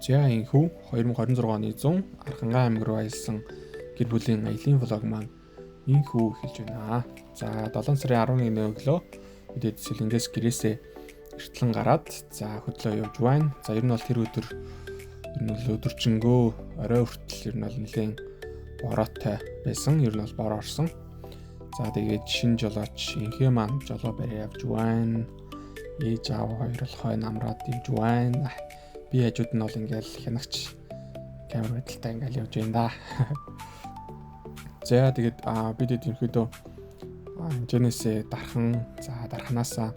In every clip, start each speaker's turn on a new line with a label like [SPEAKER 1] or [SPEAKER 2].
[SPEAKER 1] За энхүү 2026 оны 100 Архангай аймаг руу аялсан гэр бүлийн аялын влог маань энхүү эхэлж байна. За 7 сарын 11-ний өглөө бид Сэлэнгээс гэрээсээ эртлэн гараад за хөдлөө явж байна. За ер нь бол тэр өдөр өдөржингөө орой хүртэл ер нь бол нэлээд бороотой байсан. Ер нь бол бороо орсон. За тэгээд шинэ жолооч инхээ маань жолоо барай явж байна. Ээж аав хоёр л хойно амраад явж байна. Би хажууд нь бол ингээл хянагч камер байдалтай ингээл явж байна да. За тэгээд бид ерөнхийдөө хэмжээнээсээ дархан за дарханаасаа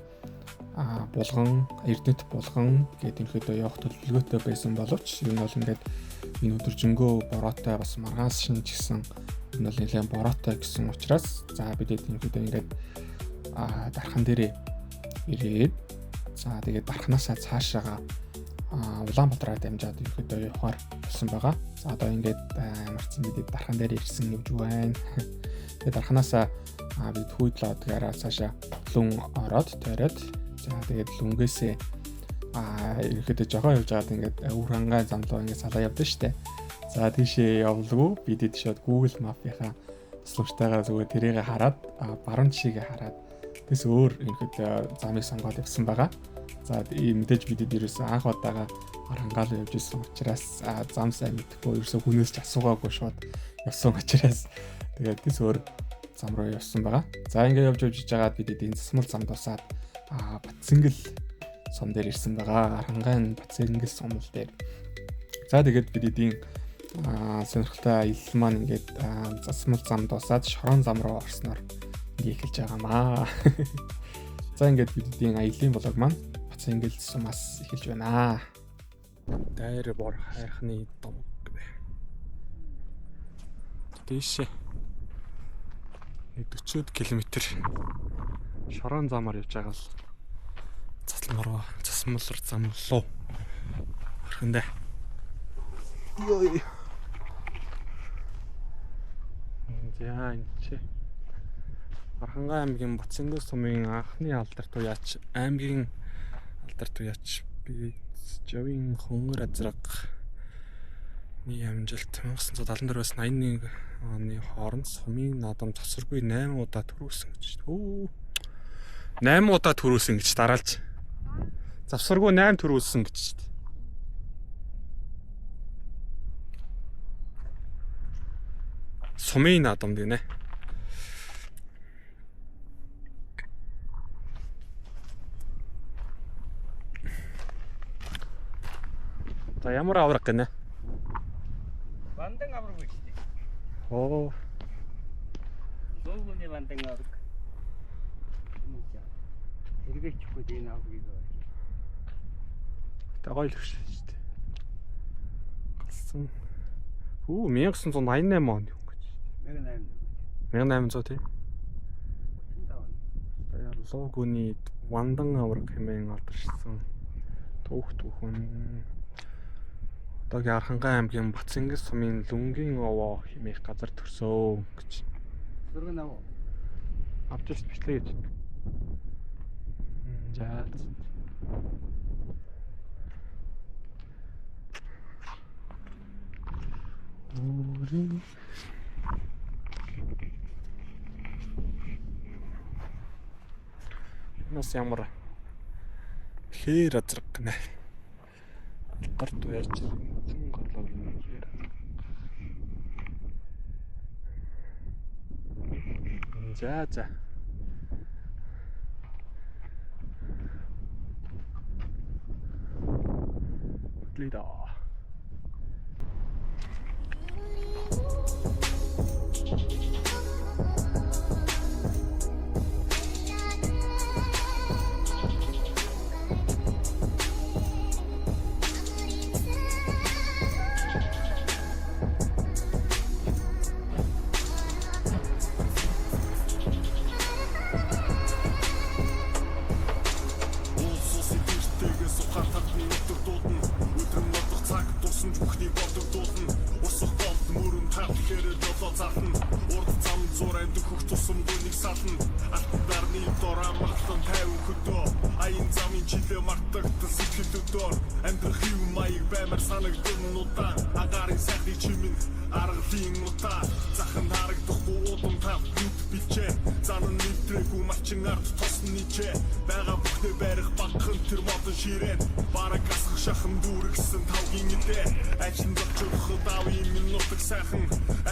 [SPEAKER 1] булган эрдэнэт булган гэдэг ерөнхийдөө явах төлөвлөгөөтэй байсан боловч ер нь бол ингээд энэ өдөржингөө бороотой бас маргааш шинж гисэн энэ бол нэлээд бороотой гэсэн учраас за бид ерөнхийдөө ингээд дархан дээрээ ирээд за тэгээд дарханаасаа цаашаага Улаанбаатараа дамжаад ерөөдөө явахаар болсон байгаа. За одоо ингээд ямарчсан бид дархан дээр ирсэн гэж байна. Тэгээд дарханаасаа бид хүйдлөөдгаараа цаашаа лүн ороод тойроод за тэгээд лүнгээсээ ерөөдөө жогоо явж байгаад ингээд өвөр хангай замлуу ингээд салаа явдсан шүү дээ. За тийшээ явлгүй бид шууд Google Map-ийнхаа туслахтайгаа зүгээр тэрийг хараад баруун жишээгээ хараад тэс өөр ерөөдөө замыг сонгоод явсан байгаа. За мэдээж бид ерөөсөө анх удаага Арангаал явж исэн учраас зам сайн мэдэхгүй ерөөсөө хүнээс ч асуугаагүй шууд явсан учраас тэгээд тэс өөр зам руу явсан байгаа. За ингээд явж байгаад бид энэ засмал зам дусаад Батцэнгэл сум дээр ирсэн байгаа. Арангайн Батцэнгэл сумл дээр. За тэгээд бид эдийн сонирхолтой аялал маань ингээд засмал зам дусаад Шорон зам руу орсноор ингээд эхэлж байгаамаа. За ингээд бид эдийн аялын блог маань Батцэнгэл сумаас эхэлж байна. Дайр бор хайрхны дом. Тийшээ 40 км Шорон замаар явж байгаа л засмал зам руу орхиндаа. Йой. За энэ Архангай аймгийн Батцэнгэл сумын анхны алдарт уяач аймгийн алдарт уяач би Жовын хөнгөр азраг амжилт 1974-аас 81 оны хооронд сумын наадам тосргүй 8 удаа төрүүлсэн гэж. 8 удаа төрүүлсэн гэж дараалж. Завсаргүй 8 төрүүлсэн гэж. Сумын наадам гинэ. За ямар авраг гинэ?
[SPEAKER 2] Вандан авраг гэж.
[SPEAKER 1] Оо.
[SPEAKER 2] Зөөгөөний вандан авраг. Эргээчихгүй энэ аврагыг.
[SPEAKER 1] Тэ гоё л шүү дээ. Галсан. 1988 он юм гэж. 1800 тий. Логоны вандан авраг хэмээн алдаршсан. Түүхэн одоогийн Архангай аймгийн Батцэнгэл сумын Лүнгийн овоо хэмээх газар төрсөө гэж.
[SPEAKER 2] Зураг аваа.
[SPEAKER 1] Авч ирсэн бичлээ гэж. За. Өөрийн нас ямар хээр азраг гэнэ. Гарт уярч зэн горлоо юм яа. За. Лида.
[SPEAKER 3] Аян замын чилээ мартагдсан сэтгэлүүдээр амьдрах юм маяг баймар санаг санагдсан удаан агарын сайхны чимэн аргалын утаа захан харагдахгүй удам тав бичээ занан нэвтрээгүй малчин ард тосн нийчээ бага бүхнээ барих багхан тэр модон ширээ бараг асах шахан дүүргсэн тавгийн идэ ажин зочрох давын минутыг сайхан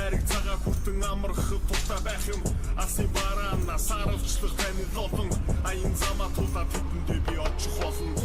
[SPEAKER 3] ариг цагаа хүртэн амарх тутаа байх юм асын бараана саравчлах таны лотон аян замаа тулаад тэдэндээ би очих болно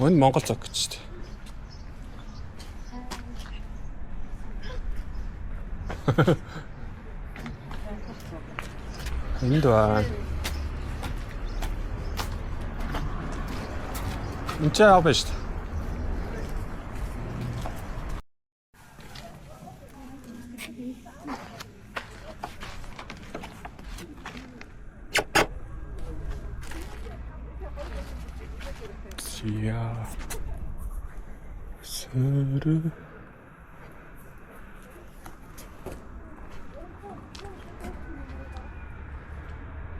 [SPEAKER 1] Өн Монгол цаг гэж шүү дээ. Энд байна. Энд яа биш үү? Я сэр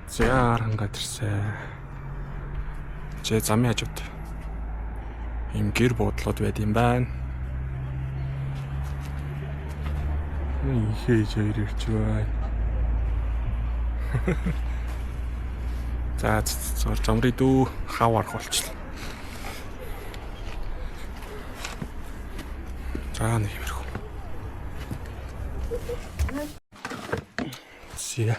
[SPEAKER 1] Зяаранга тэрсэн. Жи замын хажууд им гэр буудлууд байд юм байна. Ихээж хоёр ирж байна. За зурмри дүү хавар болчихлоо. За нэг юмрхүү. Сия.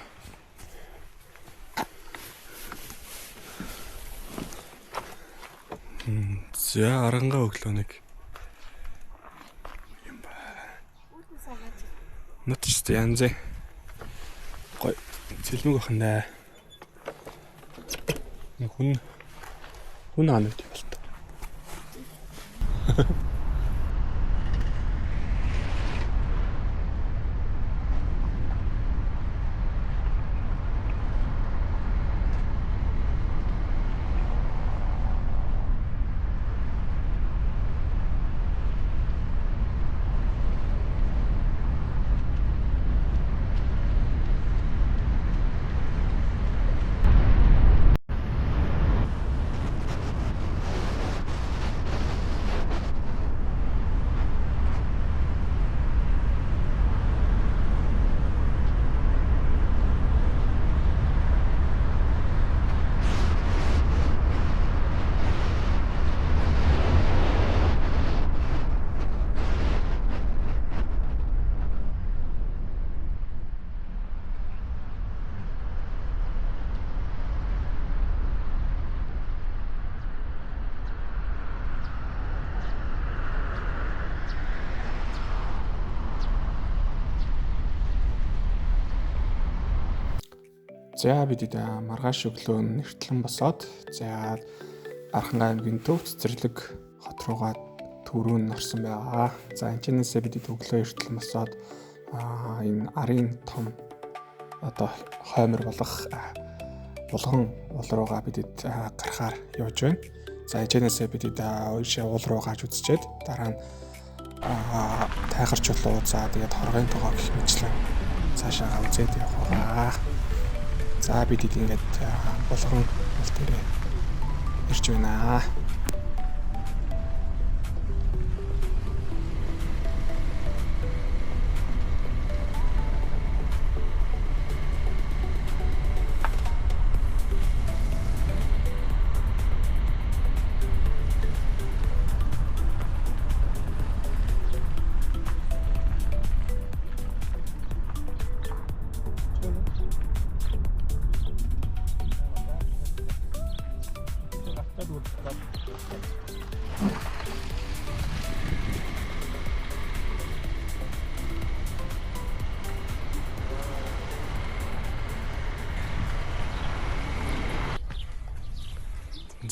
[SPEAKER 1] За арангаа өглөө нэг юм байна. Нотч янзэ. Гой цэлмэг охинаа. Нэг хүн анаа гэдэг юм л та. За бид маргааш өглөө нэртлэн босоод за Архангай аймгийн Төв Цэцэрлэг хот руугаа түрүүн орсон байгаа. За энэчнээсээ бид өглөө эртлэн босоод энэ арын том одоо хоймор болох булган уул руугаа бид гарахаар явж байна. За энэчнээсээ бид уушаа уул руу гаж үзчихэд дараа нь тайгарч болоо за тэгээд хоргойн тоогоо гэх мэтлэн цаашаа үзээд яваа. За бид ингээд болгон бол тэрэ ирж байна.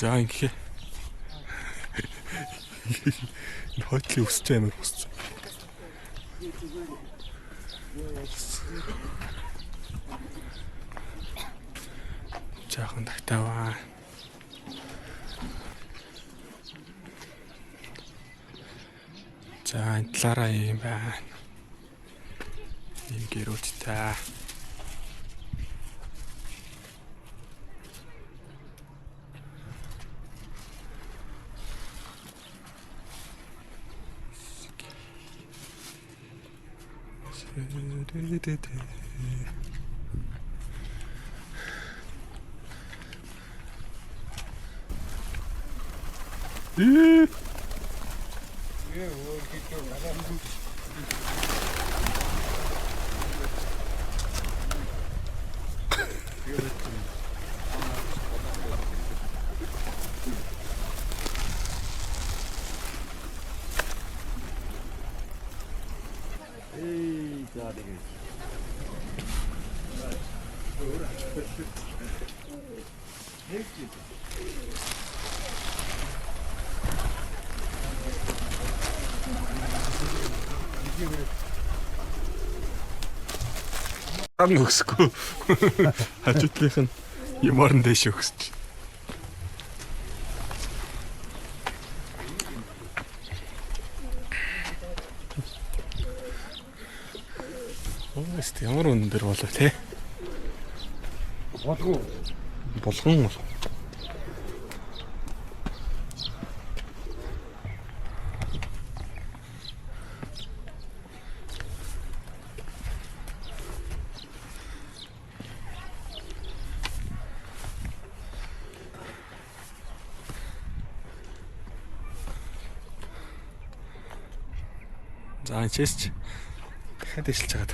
[SPEAKER 1] За ингээ хойтлын өсч амар өсч. Жаахан тагтааваа. За энэ талаараа юм байна. Ийм гэрүүлтэй. Ам өгсөхгүй. Хажуудлынх нь юмар нь дэш өгсөж. Өөст ямар өндөр болов те. Болгон. За чест. Дахиад ишэлж чагаад.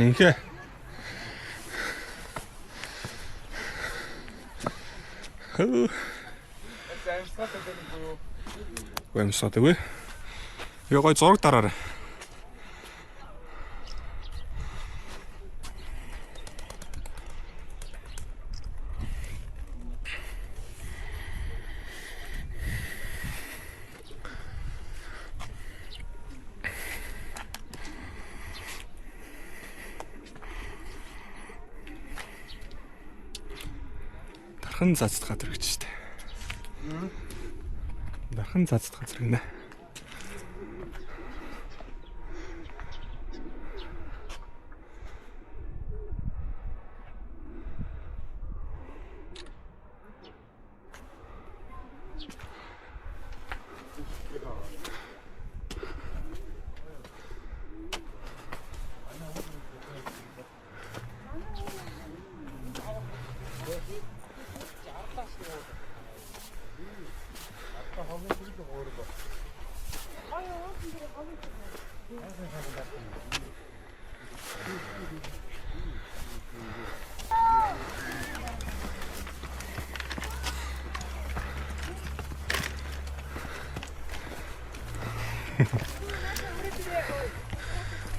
[SPEAKER 1] Ингээ. Гэмсаад үгүй. Ягаа зураг дараарай. Дархан цацд газар гэж штэ. Дархан цацд газар гинэ.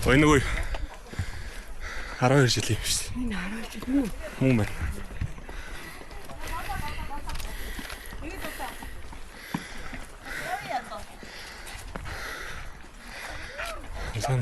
[SPEAKER 1] Ой нөгөө 12 жил юм шүү.
[SPEAKER 4] Энэ 12 жил мөн.
[SPEAKER 1] Мөн байна. Сан.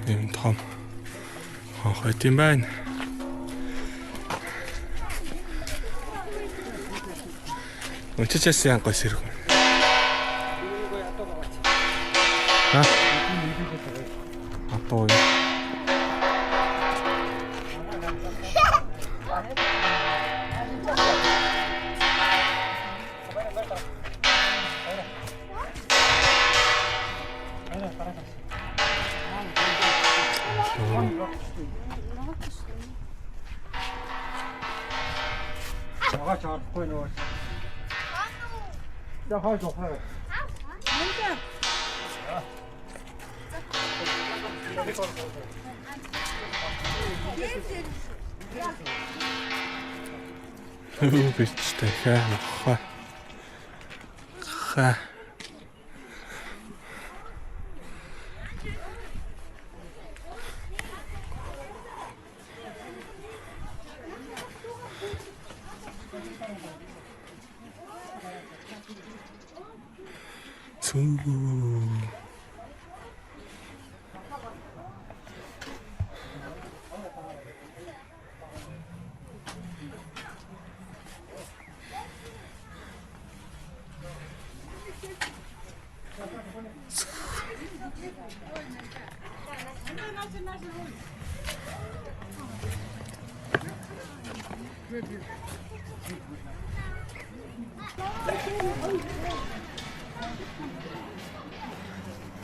[SPEAKER 1] Ийм том хойт юм байна. Өчигчээс яан гойс ирэх юм. Ха? Атоо.
[SPEAKER 2] Жагаа чарахгүй нөө. Жагаа жохоо.
[SPEAKER 1] Бичтэй хаа. Ха.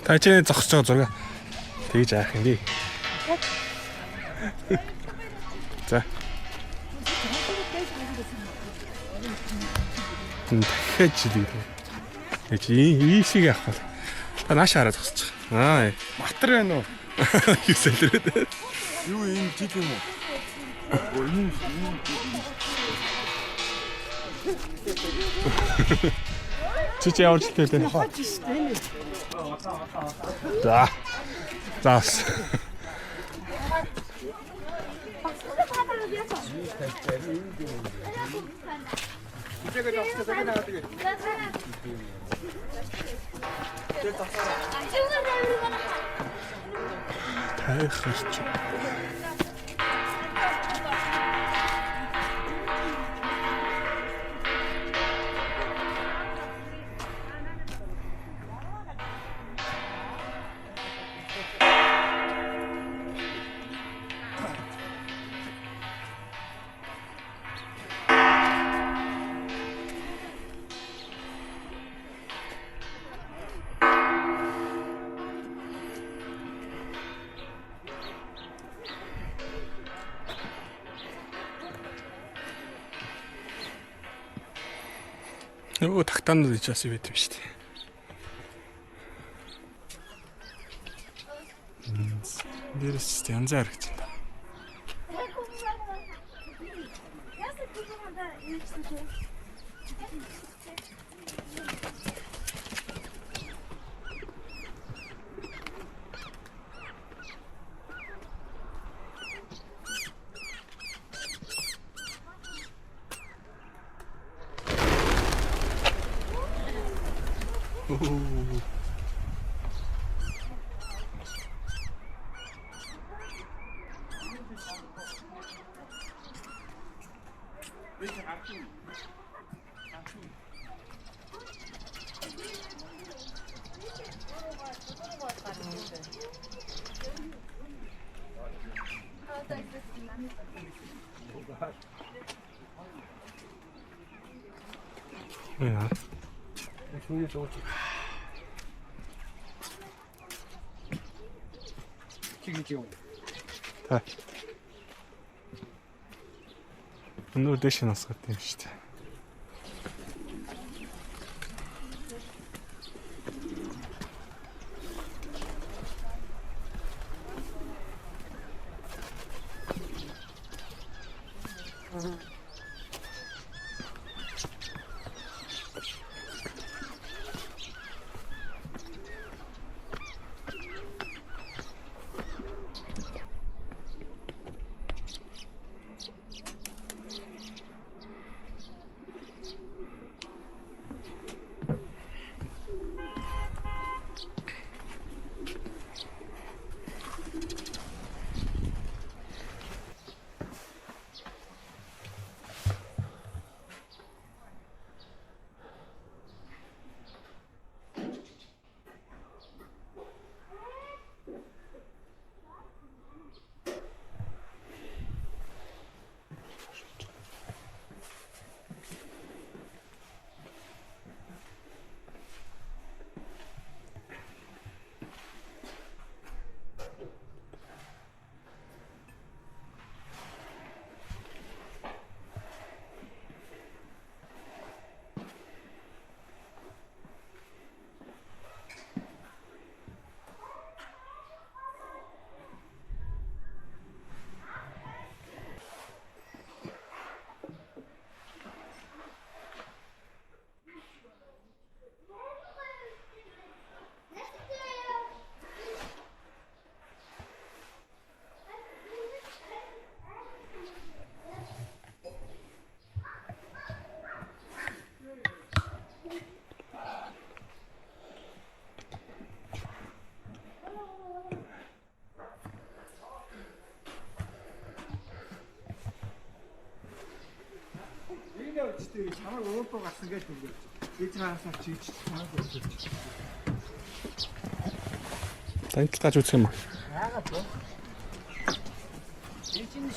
[SPEAKER 1] Та ч зогсож байгаа зураг тэгж аах юм ди. За. Дахиад жилиг. Эч ийшиг явах бол. Та нааш хараад зогсож байгаа. Аа.
[SPEAKER 2] Батар байна уу?
[SPEAKER 1] Юу сэлрээд.
[SPEAKER 2] Юу энэ жил юм уу?
[SPEAKER 1] Чи ямар жилтэй вэ? За. Заас. Тайхарч. Нөгөө тагтаанууд ич бас идэв шүү дээ. Дээрээс янзаар харагдаж байна. Яа.
[SPEAKER 2] Шүний сууж. Чиг юм.
[SPEAKER 1] Та. Өнөө дэш насгаад юм шүү дээ.
[SPEAKER 2] Чамайг өөдөө гарсан гэж үгүй. Ээж хаасаа чийж чамайг өөдөө.
[SPEAKER 1] Танилцаж үзэх юм уу?
[SPEAKER 2] Яагаад вэ? Ээж нь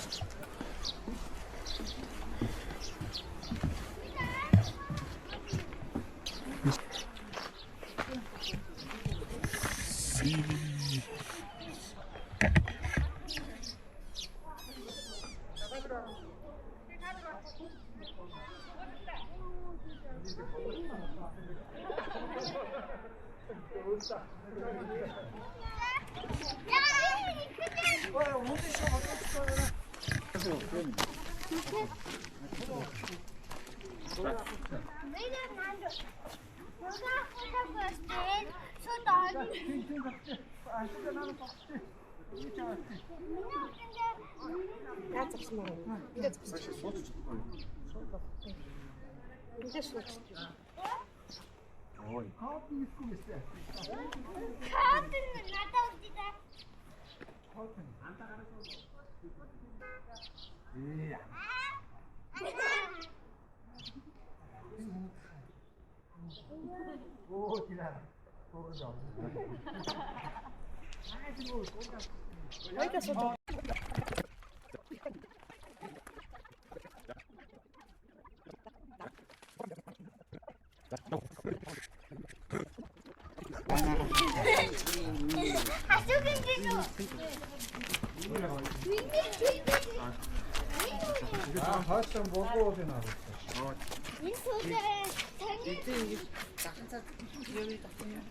[SPEAKER 2] хаасан богоо гэнэ аа.
[SPEAKER 4] Энэ сүүрээ таны захацаа юу татсан юм.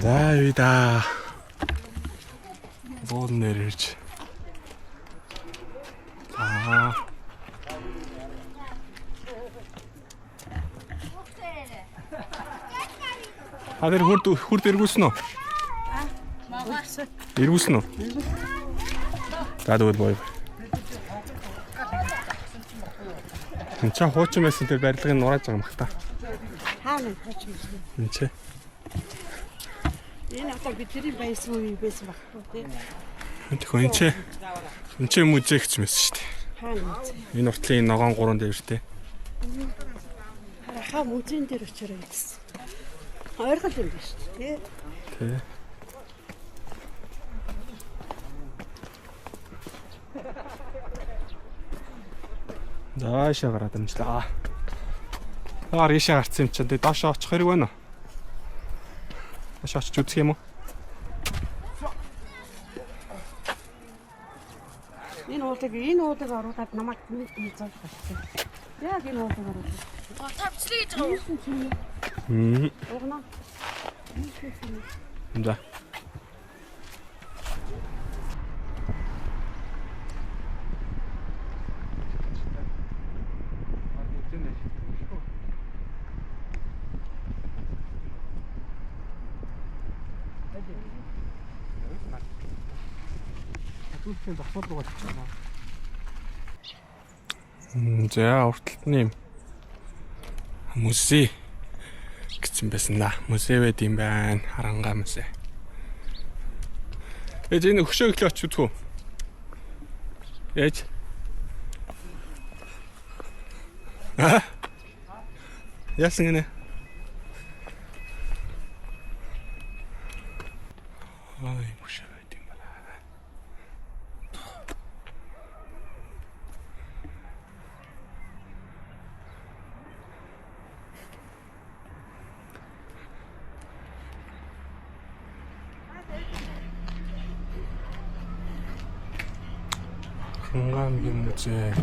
[SPEAKER 1] Давида. Бод нэрж. Хадэр хурд эргүүлсэн үү?
[SPEAKER 4] Магаас.
[SPEAKER 1] Эргүүлсэн үү? Дадвал бой. Энд ч хуучин байсан тэр барилгыг нурааж байгаа юм бах та.
[SPEAKER 5] Хаана хуучин байсан?
[SPEAKER 1] Энд ч.
[SPEAKER 5] Энэ одоо бидний байсан үе байсан баггүй тий.
[SPEAKER 1] Энд ч музейч мэс шүү дээ.
[SPEAKER 5] Хаана музей?
[SPEAKER 1] Энэ уртлын ногоон 3 дээвэртэй.
[SPEAKER 5] Хаа музейн дээр очироо гэсэн. Ойргол юм биш тий.
[SPEAKER 1] Тий. Даашаа гараад амжлаа. Аар ийшээ гарцсан юм чинь. Тэгээ доошоо очих хэрэг байна уу? Доошоо очиж үзэх юм уу?
[SPEAKER 5] Энэ уулыг оруулаад намайг нэг зоож байна. Яг энэ уулыг оруулаад.
[SPEAKER 4] Тавчлаа гэж байгаа.
[SPEAKER 5] Угнаа.
[SPEAKER 1] За. Түлхэн засвал руу очиж. За урталтны музей гэсэн байсан да. Музей байд юм байна. Харангаа музей. Ээж энэ хөшөө өглөө очиж үзв үү? Ээж. Яасан гинэ? Ай, хөшөө байд юм байна. Хангаамгийн музей.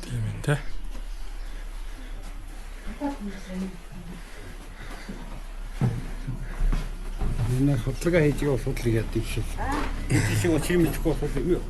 [SPEAKER 1] Тийм ээ тэ.
[SPEAKER 6] Энэ судалгаа хийж байгаа судлаг яадаг шиг. Энэ шиг чим мэдхгүй судлаг юм.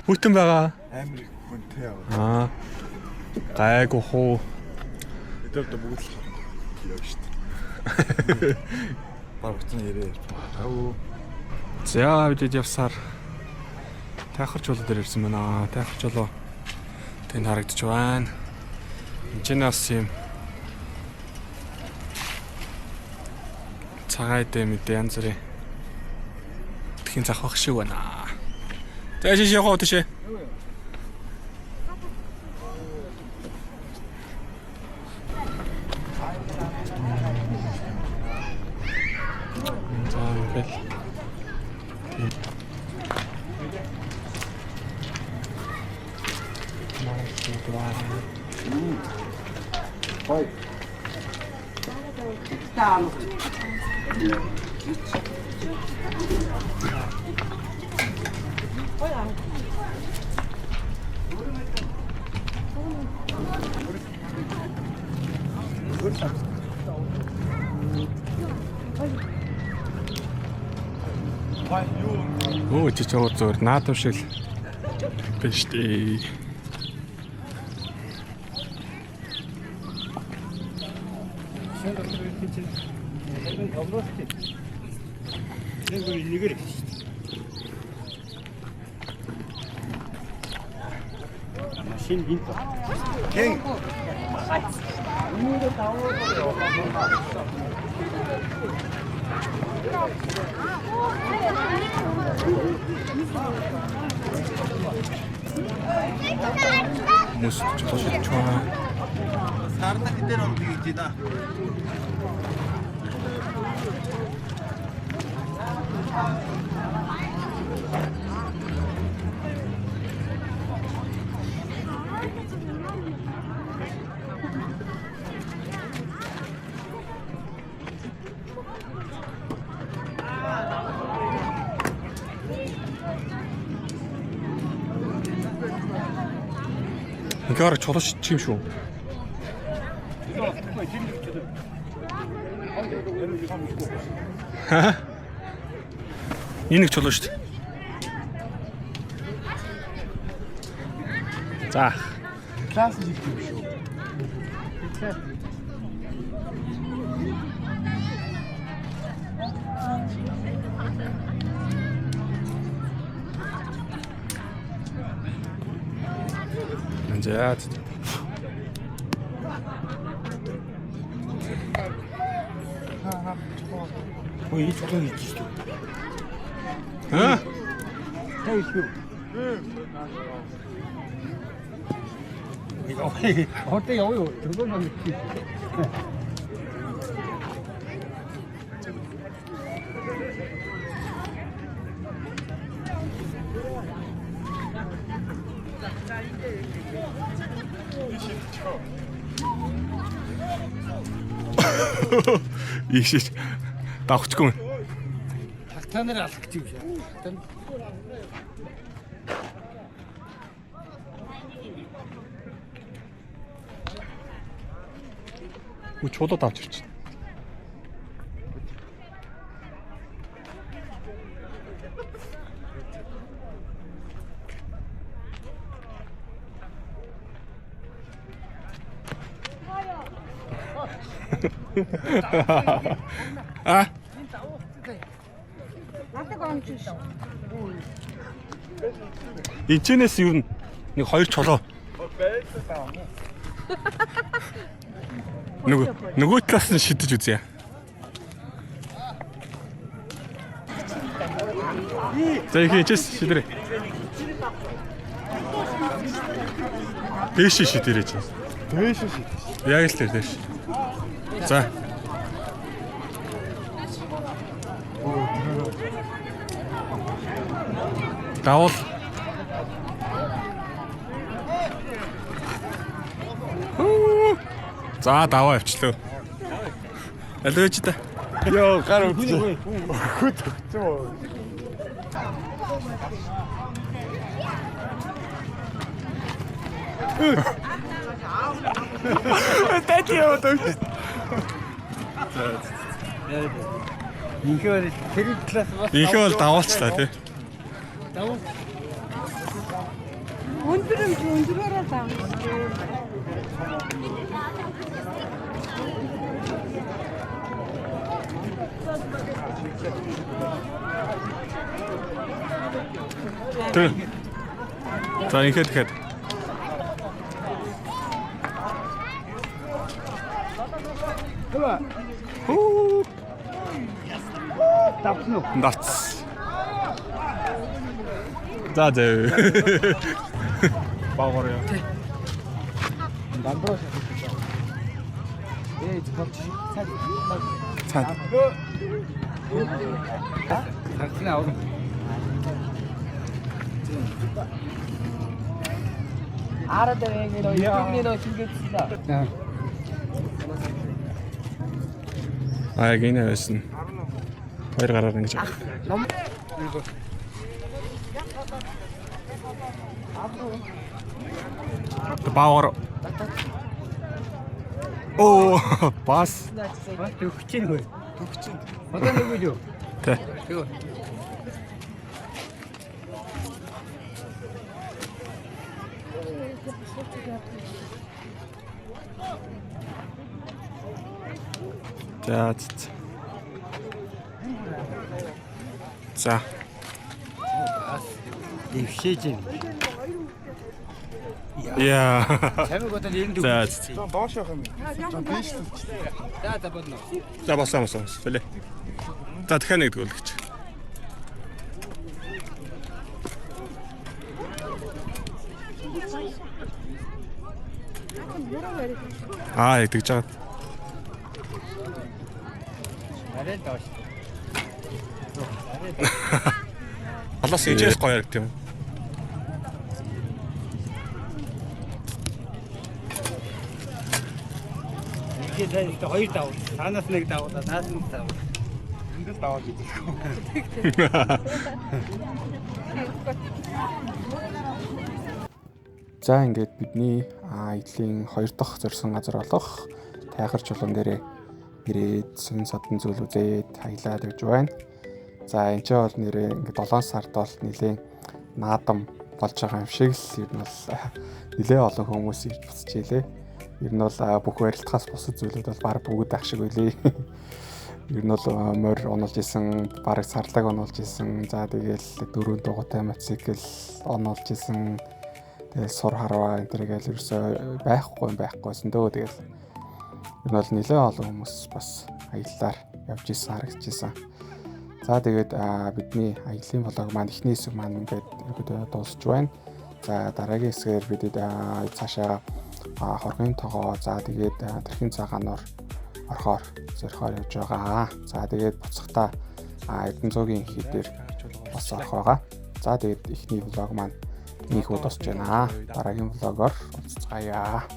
[SPEAKER 1] Хүйтэн байгаа.
[SPEAKER 2] Амар их хүнтэй яа.
[SPEAKER 1] Аа. Гайгүй хуу.
[SPEAKER 2] Өдөрт бүгд л яа шүү дээ. Баг утсан ярээ. Ау.
[SPEAKER 1] За бид явсаар тайхарч болоо дээр ирсэн байна. Тайхарч болоо тэнд харагдаж байна. Энд бас юм цагаан дэмэд янз бүрийн тхийн захах шиг байна. За шиш явах уу тийш. За ингээл Оо чи чамд зөөр наадам шиг байна шүү дээ.
[SPEAKER 6] Нэгээр машин гинт.
[SPEAKER 2] Хэн
[SPEAKER 1] Мус чоо.
[SPEAKER 2] сарна хитэр он бийж да.
[SPEAKER 1] Гэр чулууш чим шүү. Энэ нэг чулуу шүү дээ. За.
[SPEAKER 2] Класс хийх юм шүү.
[SPEAKER 1] За.
[SPEAKER 6] Ой, ийж шүү.
[SPEAKER 1] Аа?
[SPEAKER 6] Тай шүү. Хотэ яа юу? Тэргүүн нэг.
[SPEAKER 1] Ийш давхчгүй.
[SPEAKER 6] Тагтаанаар алхаж юм шиг.
[SPEAKER 1] Үу чулууд авч ирчих. А?
[SPEAKER 5] Надад онч шүү.
[SPEAKER 1] Эцэнээс юу нэг хоёр чулуу. Нөгөө талаас нь шидэж үзье. За их чис шидрээ. Дэш шидэрэй чи.
[SPEAKER 2] Дэш шид.
[SPEAKER 1] Яг л тэр дэш. За. Давал. За даваа явчлаа. Алгаж та.
[SPEAKER 2] Йоо, гар үтсэн. Хөт өгсөн үү?
[SPEAKER 1] Тэти яваад.
[SPEAKER 6] Инхээр тэр талаас бас
[SPEAKER 1] Инхээ бол давуулчлаа тий.
[SPEAKER 5] Өндөрөөрөө зам.
[SPEAKER 1] Тэг. За инхээ тэгэхэд. Хүү.
[SPEAKER 6] давсан уу?
[SPEAKER 1] Нац. За зөө. Баагаар яа.
[SPEAKER 6] Дамброо. Цаад. Цаад авах.
[SPEAKER 7] Арад нэг нөө YouTube-ний нөө чингээдсэн.
[SPEAKER 1] Гинэ байсан. Хоёр гараар ингэж байгаа. Баагаар. Оо, бас.
[SPEAKER 6] Бас төгч чинь хөө. Төгч. Одоо нэг үү?
[SPEAKER 1] Тэ. За.
[SPEAKER 6] Ившээж юм.
[SPEAKER 1] Яа.
[SPEAKER 6] Хамиг одоо энд
[SPEAKER 1] За.
[SPEAKER 2] Доош явах юм. Дээш.
[SPEAKER 6] За бодно.
[SPEAKER 1] За басаа. Фэлээ. За дахиад нэг дгүүлгэж. Яг тэгж байгаа.
[SPEAKER 6] Арай доош.
[SPEAKER 1] Алаас ижээс гоё яригт юм.
[SPEAKER 6] Тэгээд хоёр давуу. Танаас нэг давуу, наас нэг давуу.
[SPEAKER 2] Эндээс даваад идэх.
[SPEAKER 1] За ингээд бидний эдлийн 2 дахь зорьсон газар болох Тайхар чулуун дээрээ ирээд сонин содон зүйл үзээд хаялаад явж байна. За энэ ч бол нэрээ ингээд 7 сард бол нэлээд наадам болж байгаа юм шиг л ер нь бол нэлээд олон хүмүүс ирж буцаж илээ. Ер нь бол бүх барилтахаас бусад зүйлүүд бол баг бүгд ах шиг үлээ. Ер нь бол морь оноолж исэн, бараг сарлаг оноолж исэн. За тэгээл дөрөв дугуйтай мотоцикл оноолж исэн. Тэгэл сур харваа энэ төргээл ерөөсөө байхгүйсэн дөө. Тэгэл ер нь бол нэлээд олон хүмүүс бас аяллаар явж исэн, харагдаж исэн. За тэгээд бидний аяллаа влог маань эхний хэсэг маань ингээд ерөөдөө дуусч байна. За дараагийн хэсгээр бидэд цаашаа хоргийн тогоо за тэгээд тэрхийн цагаанаар орхоор зорхоор явж байгаа. За тэгээд буцахтаа Эрдэнэцгийн хийдээр бас орох байгаа. За тэгээд эхний влог маань нөхөд тосч байна. Дараагийн влогоор уулзцаая.